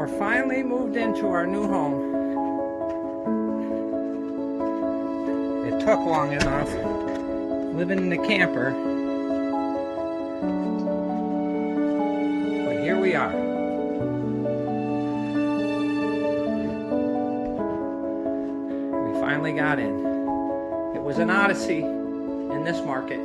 We're finally moved into our new home. It took long enough living in the camper, but here we are. We finally got in. It was an odyssey in this market.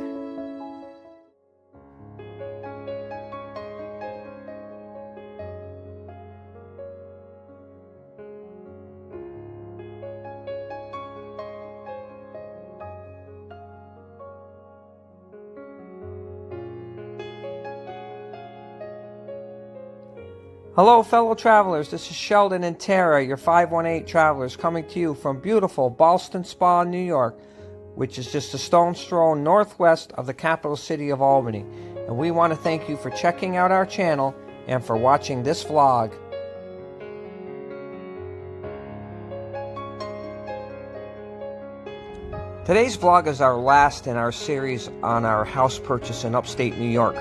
Hello fellow travelers, this is Sheldon and Tara, your 518 travelers, coming to you from beautiful Ballston Spa, New York, which is just a stone's throw northwest of the capital city of Albany. And we want to thank you for checking out our channel and for watching this vlog. Today's vlog is our last in our series on our house purchase in upstate New York.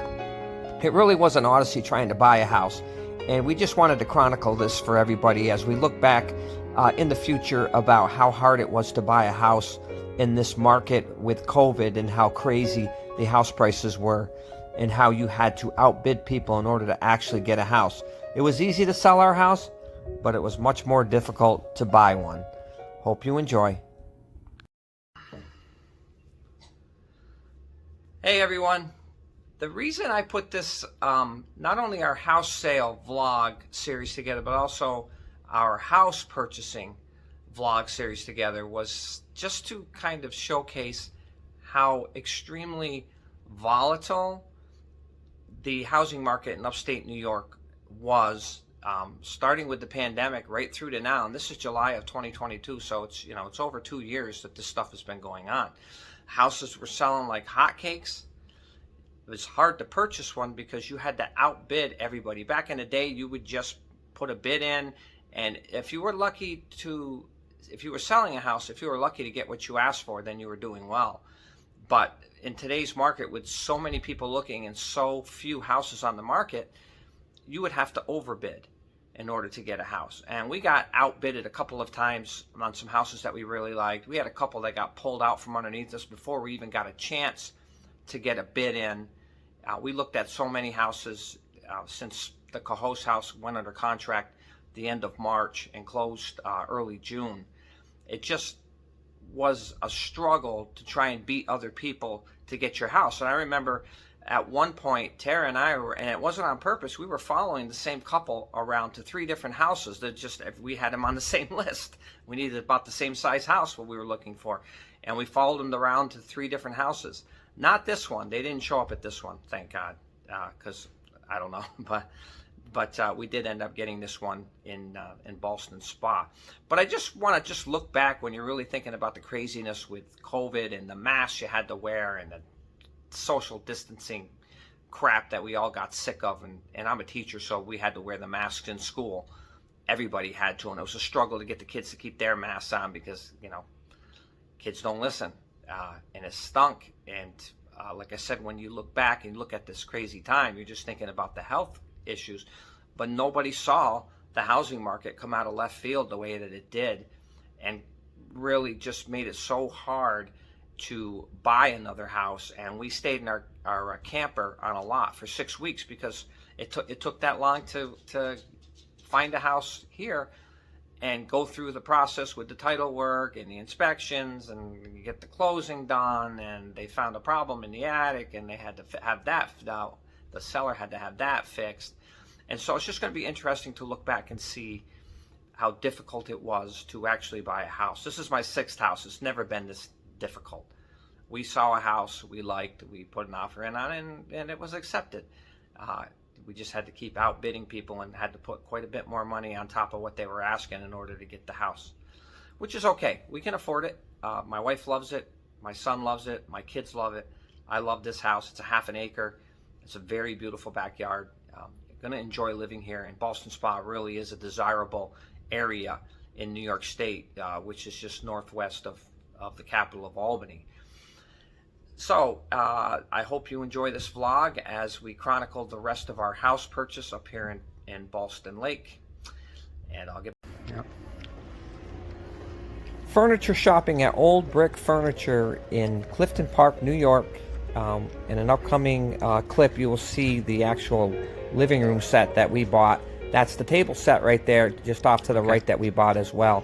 It really was an odyssey trying to buy a house. And we just wanted to chronicle this for everybody as we look back in the future about how hard it was to buy a house in this market with COVID and how crazy the house prices were and how you had to outbid people in order to actually get a house. It was easy to sell our house, but it was much more difficult to buy one. Hope you enjoy. Hey everyone. The reason I put this, not only our house sale vlog series together, but also our house purchasing vlog series together was just to kind of showcase how extremely volatile the housing market in upstate New York was, starting with the pandemic right through to now. And this is July of 2022, so it's over 2 years that this stuff has been going on. Houses were selling like hotcakes. It was hard to purchase one because you had to outbid everybody. Back in the day, you would just put a bid in, and if you were selling a house, if you were lucky to get what you asked for, then you were doing well. But in today's market, with so many people looking and so few houses on the market, you would have to overbid in order to get a house. And we got outbidded a couple of times on some houses that we really liked. We had a couple that got pulled out from underneath us before we even got a chance to get a bid in. We looked at so many houses since the Cohost house went under contract the end of March and closed early June. It just was a struggle to try and beat other people to get your house. And I remember at one point, Tara and I were, and it wasn't on purpose, we were following the same couple around to 3 different houses that just, if we had them on the same list. We needed about the same size house what we were looking for. And we followed them around to 3 different houses. Not this one. They didn't show up at this one, thank God, because I don't know. But we did end up getting this one in Ballston Spa. But I just want to look back when you're really thinking about the craziness with COVID and the masks you had to wear and the social distancing crap that we all got sick of. And I'm a teacher, so we had to wear the masks in school. Everybody had to, and it was a struggle to get the kids to keep their masks on because, kids don't listen. And it stunk. And like I said, when you look back and look at this crazy time, you're just thinking about the health issues. But nobody saw the housing market come out of left field the way that it did, and really just made it so hard to buy another house. And we stayed in our camper on a lot for 6 weeks because it took that long to find a house here and go through the process with the title work and the inspections and you get the closing done. And they found a problem in the attic and they had to have that, the seller had to have that fixed. And so it's just going to be interesting to look back and see how difficult it was to actually buy a house. This is my 6th house. It's never been this difficult. We saw a house we liked, we put an offer in on it, and it was accepted. We just had to keep outbidding people and had to put quite a bit more money on top of what they were asking in order to get the house, which is okay. We can afford it. My wife loves it. My son loves it. My kids love it. I love this house. It's a half an acre. It's a very beautiful backyard. You're going to enjoy living here. And Ballston Spa really is a desirable area in New York State, which is just northwest of the capital of Albany. So I hope you enjoy this vlog as we chronicle the rest of our house purchase up here in Ballston Lake. and I'll get... Yep. Furniture shopping at Old Brick Furniture in Clifton Park, New York. In an upcoming clip, you will see the actual living room set that we bought. That's the table set right there, just off to the right, that we bought as well.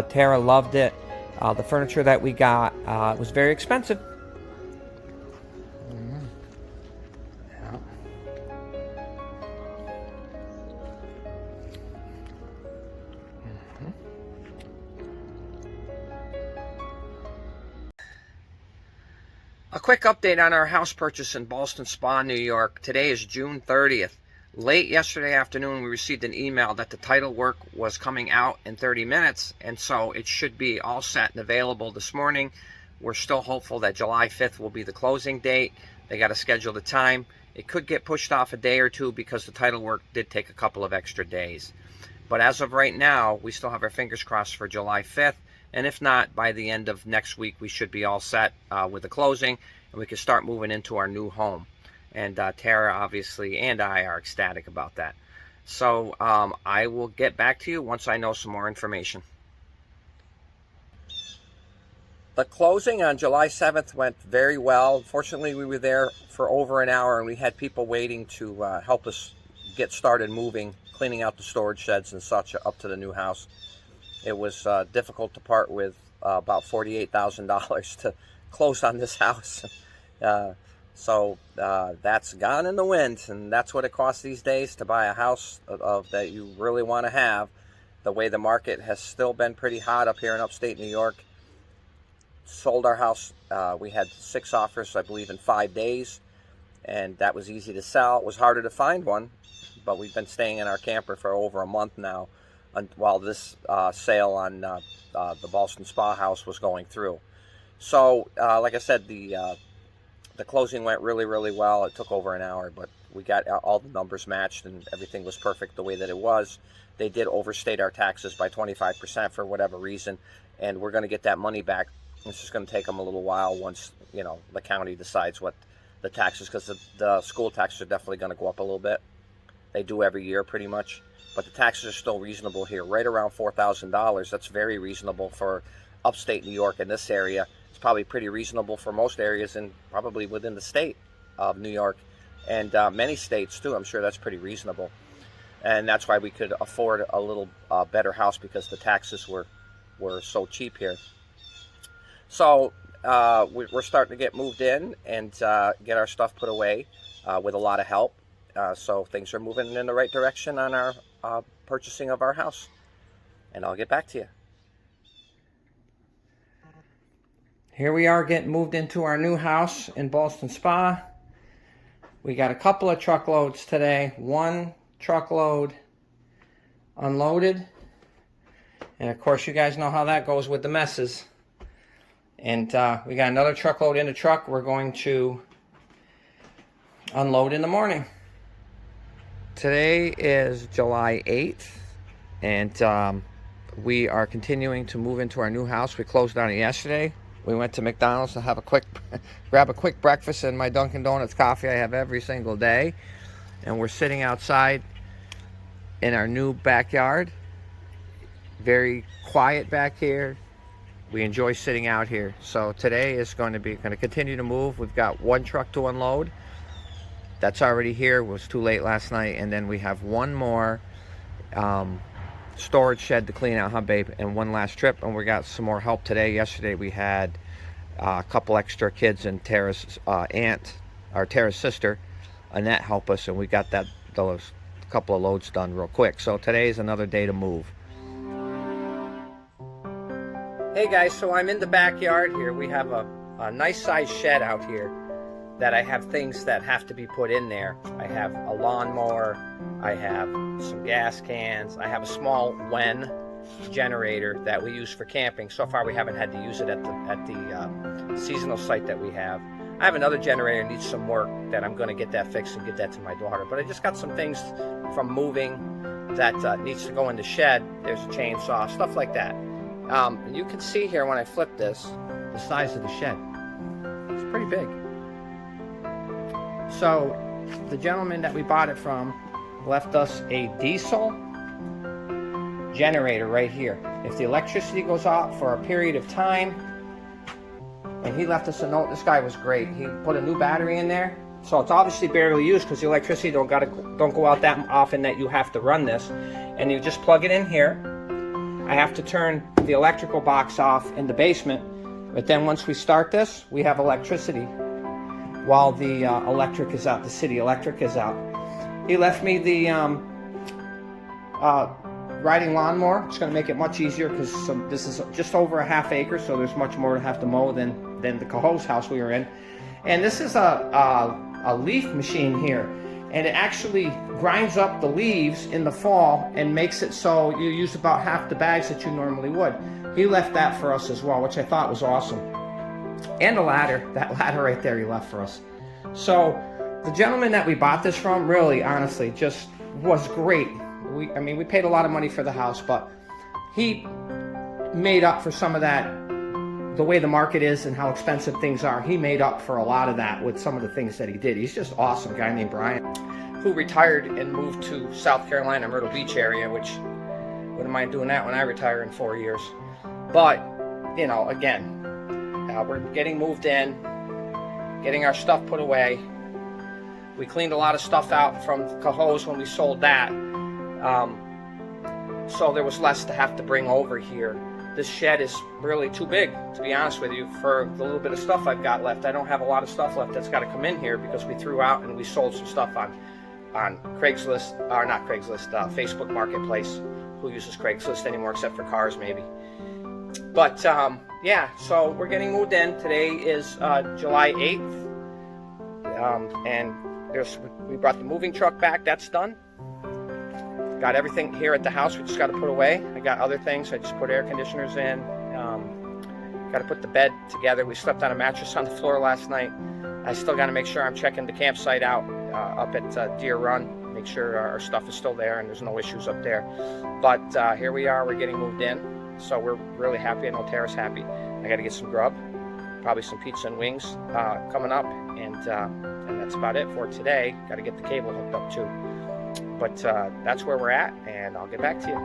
Tara loved it. The furniture that we got was very expensive. Yeah. A quick update on our house purchase in Ballston Spa, New York. Today is June 30th. Late yesterday afternoon, we received an email that the title work was coming out in 30 minutes, and so it should be all set and available this morning. We're still hopeful that July 5th will be the closing date. They got to schedule the time. It could get pushed off a day or two because the title work did take a couple of extra days. But as of right now, we still have our fingers crossed for July 5th. And if not, by the end of next week, we should be all set with the closing, and we can start moving into our new home. And Tara, obviously, and I are ecstatic about that. So I will get back to you once I know some more information. The closing on July 7th went very well. Fortunately, we were there for over an hour, and we had people waiting to help us get started moving, cleaning out the storage sheds and such up to the new house. It was difficult to part with about $48,000 to close on this house. So that's gone in the wind, and that's what it costs these days to buy a house that you really want to have. The way the market has still been pretty hot up here in upstate New York. Sold our house. We had 6 offers, I believe, in 5 days, and that was easy to sell. It was harder to find one, but we've been staying in our camper for over a month now, while this sale on the Ballston Spa house was going through. So, like I said, the closing went really, really well. It took over an hour, but we got all the numbers matched, and everything was perfect the way that it was. They did overstate our taxes by 25% for whatever reason, and we're going to get that money back. It's just going to take them a little while once, you know, the county decides what the taxes, because the school taxes are definitely going to go up a little bit. They do every year pretty much. But the taxes are still reasonable here, right around $4,000. That's very reasonable for upstate New York in this area. It's probably pretty reasonable for most areas and probably within the state of New York, and many states too. I'm sure that's pretty reasonable. And that's why we could afford a little better house, because the taxes were so cheap here. So we're starting to get moved in and get our stuff put away with a lot of help. So things are moving in the right direction on our purchasing of our house. And I'll get back to you. Here we are getting moved into our new house in Ballston Spa. We got a couple of truckloads today. One truckload unloaded. And of course, you guys know how that goes with the messes. And we got another truckload in the truck. We're going to unload in the morning. Today is July 8th, and we are continuing to move into our new house. We closed on it yesterday. We went to McDonald's to have grab a quick breakfast and my Dunkin' Donuts coffee I have every single day. And we're sitting outside in our new backyard. Very quiet back here. We enjoy sitting out here. So today is going to continue to move. We've got one truck to unload. That's already here. It was too late last night. And then we have one more storage shed to clean out, huh, babe? And one last trip. And we got some more help today. Yesterday we had a couple extra kids and Tara's Tara's sister, Annette, help us. And we got those couple of loads done real quick. So today is another day to move. Hey guys, so I'm in the backyard here. We have a nice sized shed out here that I have things that have to be put in there. I have a lawnmower, I have some gas cans, I have a small Wen generator that we use for camping. So far we haven't had to use it at the seasonal site that we have. I have another generator that needs some work that I'm going to get that fixed and get that to my daughter. But I just got some things from moving that needs to go in the shed. There's a chainsaw, stuff like that. And you can see here when I flip this, the size of the shed. It's pretty big. So the gentleman that we bought it from left us a diesel generator right here. If the electricity goes off for a period of time, and he left us a note, this guy was great. He put a new battery in there, so it's obviously barely used because the electricity don't go out that often that you have to run this. And you just plug it in here. I have to turn the electrical box off in the basement, but then once we start this, we have electricity while the electric is out, the city electric is out. He left me the riding lawnmower. It's going to make it much easier because this is just over a half acre, so there's much more to have to mow than the Cahoe's house we were in. And this is a leaf machine here, and it actually grinds up the leaves in the fall and makes it so you use about half the bags that you normally would. He left that for us as well, which I thought was awesome. And a ladder, that ladder right there he left for us. So the gentleman that we bought this from, really, honestly, just was great. I mean, we paid a lot of money for the house, but he made up for some of that, the way the market is and how expensive things are. He made up for a lot of that with some of the things that he did. He's just awesome, a guy named Brian, who retired and moved to South Carolina, Myrtle Beach area, which wouldn't mind doing that when I retire in 4 years. But, you know, again, we're getting moved in, getting our stuff put away. We cleaned a lot of stuff out from Cahoe's when we sold that. So there was less to have to bring over here. This shed is really too big, to be honest with you, for the little bit of stuff I've got left. I don't have a lot of stuff left that's got to come in here because we threw out and we sold some stuff on Craigslist, or not Craigslist, Facebook Marketplace. Who uses Craigslist anymore except for cars, maybe? But yeah, so we're getting moved in. Today is July 8th, and we brought the moving truck back. That's done. Got everything here at the house. We just got to put away. I got other things. I just put air conditioners in. Got to put the bed together. We slept on a mattress on the floor last night. I still got to make sure I'm checking the campsite out up at Deer Run. Make sure our stuff is still there and there's no issues up there. But here we are. We're getting moved in. So we're really happy. I know Tara's happy. I got to get some grub, probably some pizza and wings coming up, and that's about it for today. Got to get the cable hooked up too. But that's where we're at, and I'll get back to you.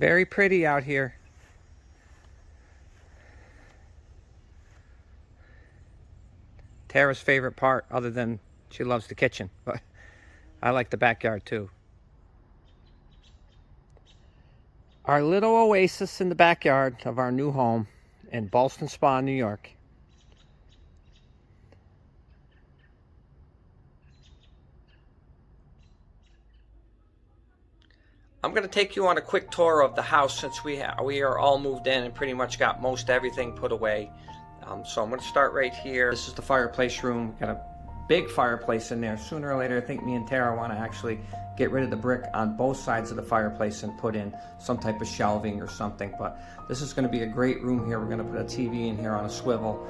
Very pretty out here. Tara's favorite part, other than she loves the kitchen, but I like the backyard too. Our little oasis in the backyard of our new home in Ballston Spa, New York. I'm going to take you on a quick tour of the house since we are all moved in and pretty much got most everything put away. So I'm going to start right here. This is the fireplace room. Got a big fireplace in there. Sooner or later, I think me and Tara want to actually get rid of the brick on both sides of the fireplace and put in some type of shelving or something. But this is going to be a great room here. We're going to put a TV in here on a swivel.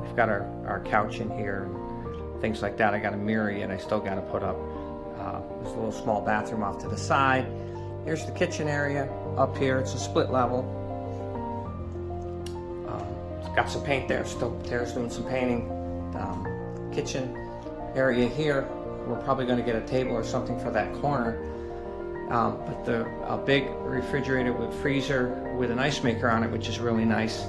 We've got our couch in here and things like that. I got a mirror and I still got to put up. There's a little small bathroom off to the side. Here's the kitchen area up here. It's a split level. Got some paint there. Still, Tara's doing some painting. Kitchen area here. We're probably going to get a table or something for that corner. But a big refrigerator with freezer with an ice maker on it, which is really nice.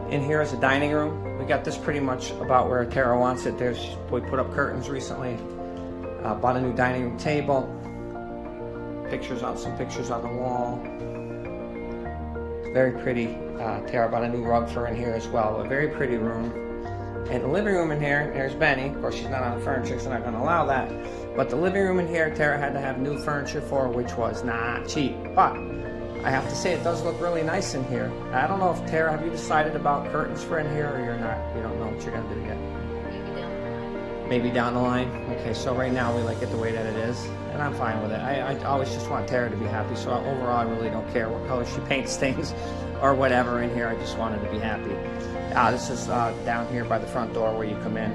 In here is a dining room. We got this pretty much about where Tara wants it. We put up curtains recently. Bought a new dining room table. Some pictures on the wall. It's very pretty. Tara bought a new rug for in here as well. A very pretty room. And the living room in here, there's Benny. Of course, she's not on the furniture, so I'm not going to allow that. But the living room in here, Tara had to have new furniture for, which was not cheap. But I have to say, it does look really nice in here. I don't know if, Tara, have you decided about curtains for in here, or you're not? You don't know what you're going to do yet? Maybe down the line. Okay, so right now we like it the way that it is, and I'm fine with it. I always just want Tara to be happy, so overall I really don't care what color she paints things or whatever in here. I just want her to be happy. This is down here by the front door where you come in.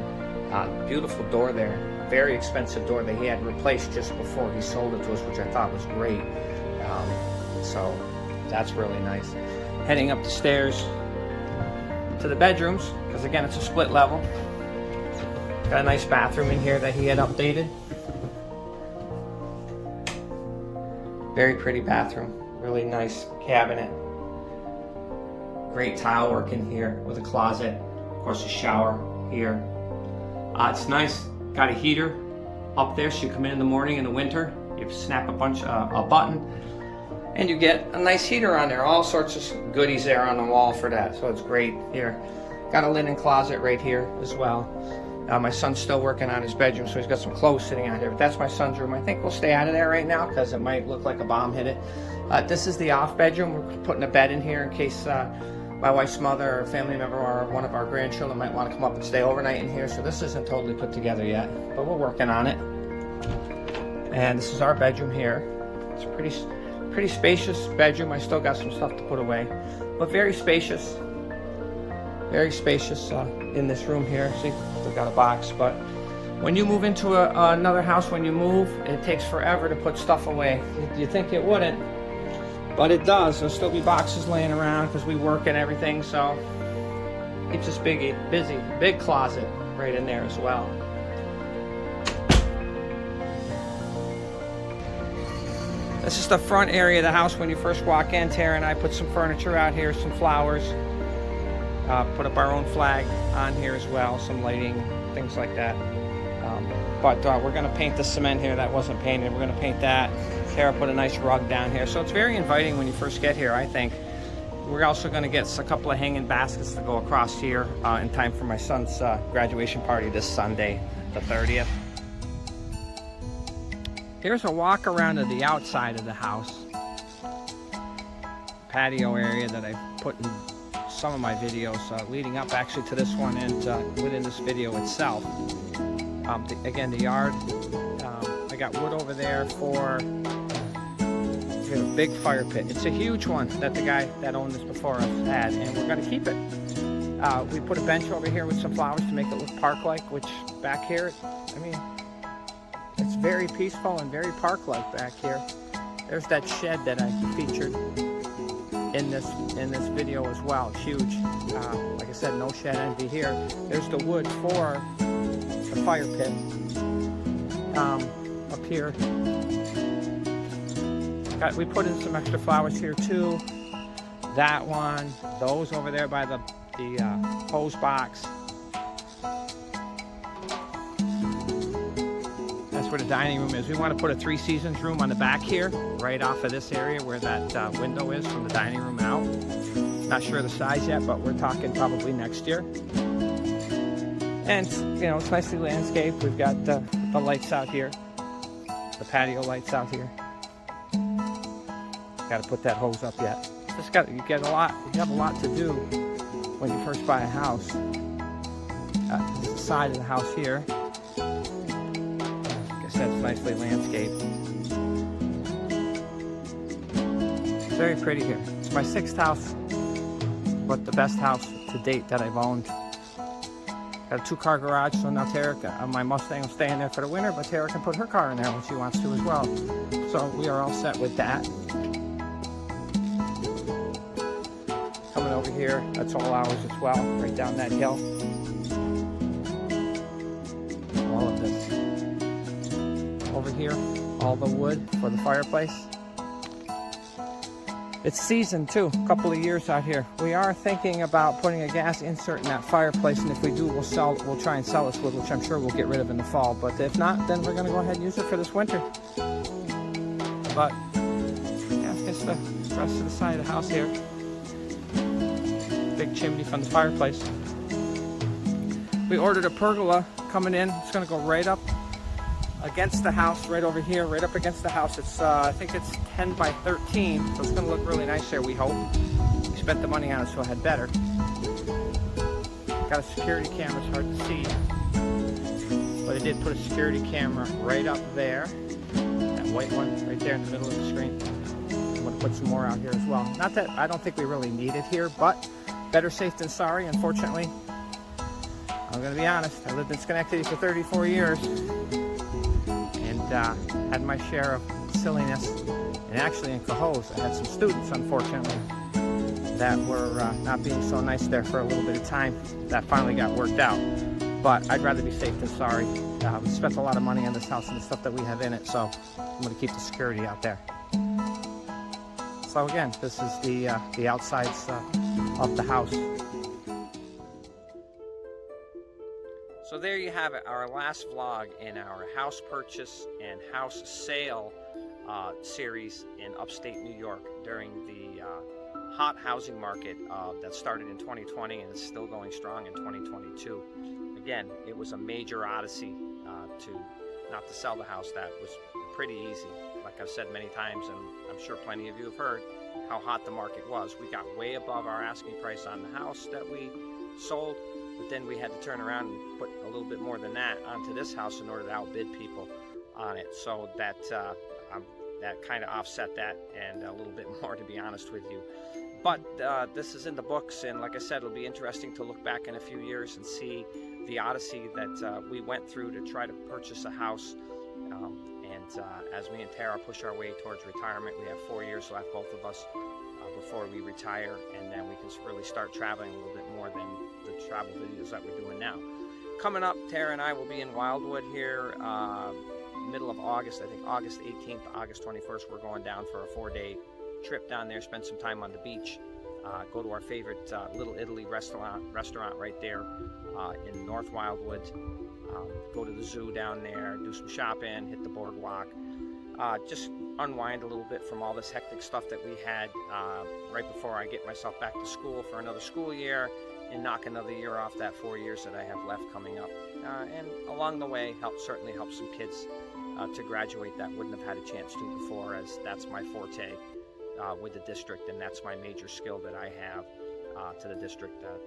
Beautiful door there. Very expensive door that he had replaced just before he sold it to us, which I thought was great. So that's really nice. Heading up the stairs to the bedrooms, because again it's a split level. Got a nice bathroom in here that he had updated. Very pretty bathroom. Really nice cabinet. Great tile work in here with a closet. Of course, a shower here. It's nice. Got a heater up there, so you come in the morning in the winter, you snap a button, and you get a nice heater on there. All sorts of goodies there on the wall for that, so it's great here. Got a linen closet right here as well. My son's still working on his bedroom, so he's got some clothes sitting out here. But that's my son's room. I think we'll stay out of there right now because it might look like a bomb hit it. This is the off bedroom. We're putting a bed in here in case my wife's mother or family member or one of our grandchildren might want to come up and stay overnight in here. So this isn't totally put together yet, but we're working on it. And this is our bedroom here. It's a pretty spacious bedroom. I still got some stuff to put away, but very spacious. Very spacious in this room here. See, still got a box, but when you move into another house, when you move, it takes forever to put stuff away. You think it wouldn't, but it does. There'll still be boxes laying around because we work and everything, so keeps us busy. Big closet right in there as well. This is the front area of the house when you first walk in. Tara and I put some furniture out here, some flowers. Put up our own flag on here as well, some lighting, things like that. But we're going to paint the cement here that wasn't painted. We're going to paint that. Tara put a nice rug down here. So it's very inviting when you first get here, I think. We're also going to get a couple of hanging baskets to go across here in time for my son's graduation party this Sunday, the 30th. Here's a walk around to the outside of the house. Patio area that I put in some of my videos leading up actually to this one and within this video itself. Again, the yard, I got wood over there for a big fire pit. It's a huge one that the guy that owned this before us had, and we're going to keep it. We put a bench over here with some flowers to make it look park-like, which back here, I mean, it's very peaceful and very park-like back here. There's that shed that I featured in this video as well. It's huge. Like I said, no shed envy here. There's the wood for the fire pit up here. We put in some extra flowers here too. That one, those over there by the hose box. That's where the dining room is. We want to put a 3 Seasons room on the back here, right off of this area where that window is from the dining room out. Not sure the size yet, but we're talking probably next year. And, you know, it's nicely landscaped. We've got the lights out here, the patio lights out here. Got to put that hose up yet. You have a lot to do when you first buy a house. This is the side of the house here. That's nicely landscaped. Very pretty here. It's my 6th house, but the best house to date that I've owned. Got a 2-car garage, so now Tara, my Mustang will stay in there for the winter, but Tara can put her car in there when she wants to as well. So we are all set with that. Coming over here, that's all ours as well, right down that hill. All of this. Over here, all the wood for the fireplace. It's seasoned too, a couple of years out here. We are thinking about putting a gas insert in that fireplace, and if we do, we'll try and sell this wood, which I'm sure we'll get rid of in the fall. But if not, then we're going to go ahead and use it for this winter. But yeah, it's the rest of the side of the house here. Big chimney from the fireplace. We ordered a pergola coming in. It's going to go right up against the house, right over here, right up against the house. It's I think it's 10 by 13, so it's going to look really nice there, we hope. We spent the money on it, so it had better. Got a security camera, it's hard to see, but I did put a security camera right up there, that white one right there in the middle of the screen. I'm going to put some more out here as well. Not that I don't think we really need it here, but better safe than sorry. Unfortunately, I'm going to be honest, I lived in Schenectady for 34 years. Had my share of silliness, and actually in Cohoes I had some students, unfortunately, that were not being so nice there for a little bit of time. That finally got worked out, but I'd rather be safe than sorry. We spent a lot of money on this house and the stuff that we have in it, so I'm going to keep the security out there. So again, this is the outsides of the house. So there you have it, our last vlog in our house purchase and house sale series in upstate New York during the hot housing market that started in 2020 and is still going strong in 2022. Again, it was a major odyssey not to sell the house. That was pretty easy. Like I've said many times, and I'm sure plenty of you have heard how hot the market was. We got way above our asking price on the house that we sold, but then we had to turn around and put a little bit more than that onto this house in order to outbid people on it. So that kind of offset that and a little bit more, to be honest with you. But this is in the books, and like I said, it'll be interesting to look back in a few years and see the odyssey that we went through to try to purchase a house. As me and Tara push our way towards retirement, we have 4 years left, both of us, before we retire, and then we can really start traveling a little bit more than the travel videos that we're doing now. Coming up, Tara and I will be in Wildwood here middle of August. I think August 18th to August 21st, we're going down for a 4-day trip down there, spend some time on the beach, go to our favorite Little Italy restaurant right there in North Wildwood, go to the zoo down there, do some shopping, hit the boardwalk, just unwind a little bit from all this hectic stuff that we had right before I get myself back to school for another school year and knock another year off that 4 years that I have left coming up. And along the way, certainly help some kids to graduate that wouldn't have had a chance to before, as that's my forte with the district, and that's my major skill that I have to the district that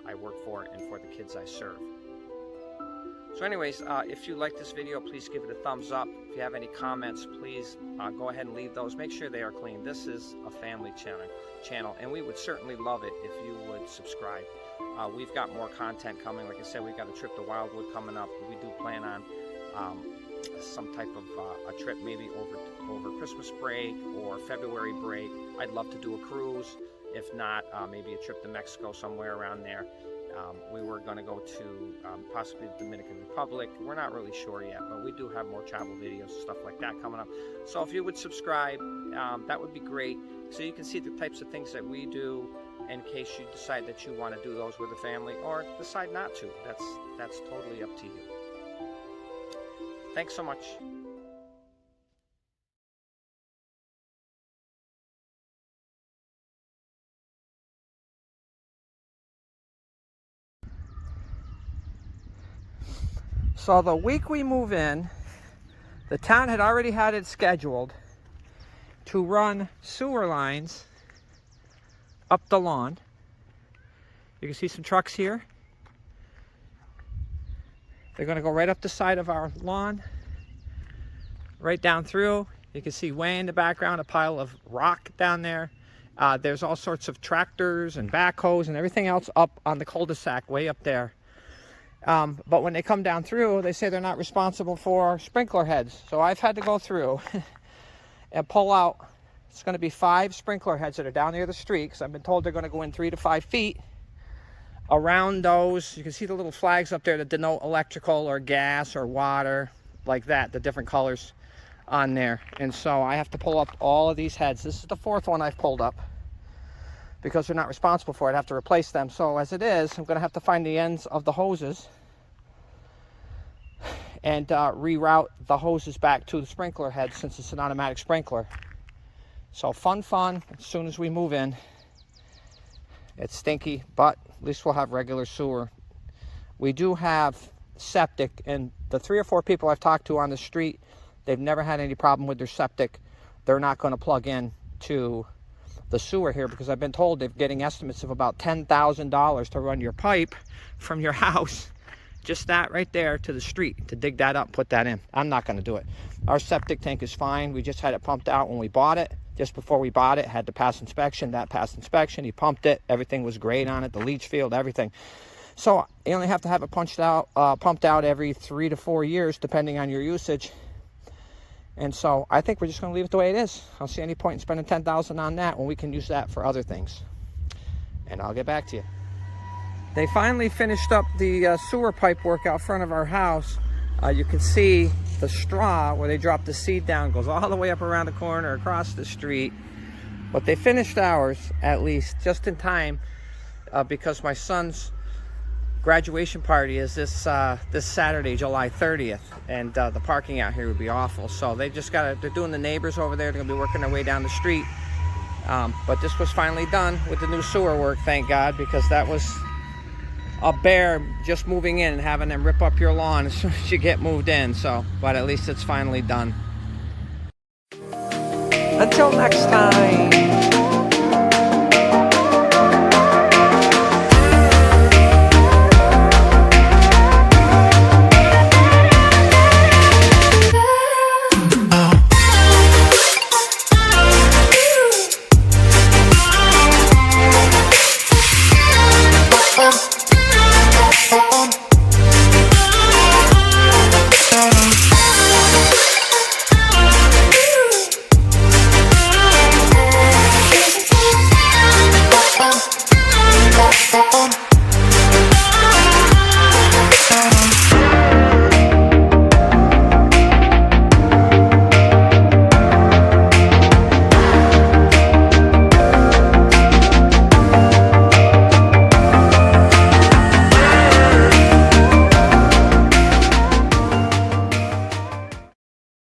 I work for and for the kids I serve. So anyways, if you like this video, please give it a thumbs up. If you have any comments, please go ahead and leave those. Make sure they are clean. This is a family channel, and we would certainly love it if you would subscribe. We've got more content coming. Like I said, we've got a trip to Wildwood coming up. We do plan on some type of a trip maybe over Christmas break or February break. I'd love to do a cruise. If not, maybe a trip to Mexico, somewhere around there. We were going to go to possibly the Dominican Republic. We're not really sure yet, but we do have more travel videos and stuff like that coming up. So if you would subscribe, that would be great, so you can see the types of things that we do in case you decide that you want to do those with a family or decide not to. That's totally up to you. Thanks so much. So the week we move in, the town had already had it scheduled to run sewer lines up the lawn. You can see some trucks here. They're going to go right up the side of our lawn, right down through. You can see way in the background a pile of rock down there. There's all sorts of tractors and backhoes and everything else up on the cul-de-sac way up there. But when they come down through, they say they're not responsible for sprinkler heads. So I've had to go through and pull out, it's going to be 5 sprinkler heads that are down near the street, because I've been told they're going to go in 3 to 5 feet. Around those, you can see the little flags up there that denote electrical or gas or water, like that, the different colors on there. And so I have to pull up all of these heads. This is the 4th one I've pulled up, because they're not responsible for it. I have to replace them. So as it is, I'm going to have to find the ends of the hoses and reroute the hoses back to the sprinkler head, since it's an automatic sprinkler. So fun. As soon as we move in, it's stinky, but at least we'll have regular sewer. We do have septic, and the 3 or 4 people I've talked to on the street, they've never had any problem with their septic. They're not going to plug in to the sewer here, because I've been told they're getting estimates of about $10,000 to run your pipe from your house, just that right there, to the street, to dig that up, put that in. I'm not going to do it. Our septic tank is fine. We just had it pumped out when we bought it. Just before we bought it, had to pass inspection. That passed inspection. He pumped it. Everything was great on it. The leach field, everything. So you only have to have it pumped out every 3 to 4 years, depending on your usage. And so I think we're just going to leave it the way it is. I don't see any point in spending $10,000 on that when we can use that for other things. And I'll get back to you. They finally finished up the sewer pipe work out front of our house. You can see the straw where they dropped the seed down goes all the way up around the corner across the street. But they finished ours, at least, just in time, because my son's graduation party is this Saturday, July 30th, and the parking out here would be awful. So they're doing the neighbors over there. They're gonna be working their way down the street. But this was finally done with the new sewer work, thank God, because that was a bear just moving in and having them rip up your lawn as soon as you get moved in. So, but at least it's finally done. Until next time.